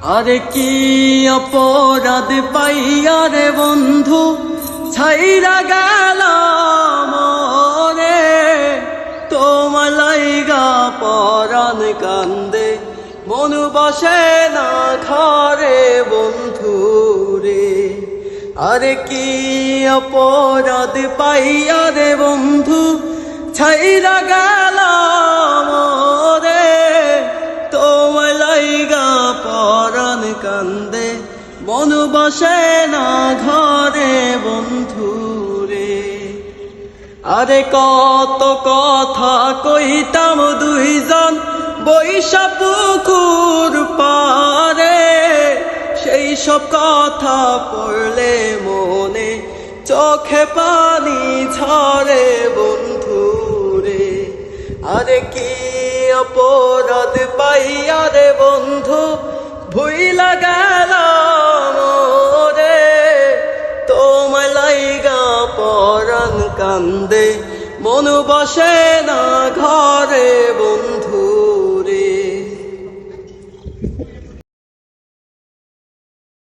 আরে কি অপরাধ পাইয়া রে বন্ধু ছাইরা গেলাম রে, তোমার লাইগা পরাণ কান্দে মন বসে না ঘরে বন্ধু রে। আরে কি অপরাধ পাইয়া রে বন্ধু ছাইরা গেলাম রে, তোমার লাইগা পরাণ কান্দে মন বসে না ঘরে বন্ধু রে। আরে কত কথা কইতাম দুইজন বৈশা পুকুর পারে, সেই সব কথা পড়লে মনে চোখে পানি ঝরে বন্ধু রে। আরে কি অপরাধ পাইয়া রে বন্ধু ভুইলা গেলাম রে, তোমার লাইগা পরাণ কান্দে মন বসে না ঘরে বন্ধু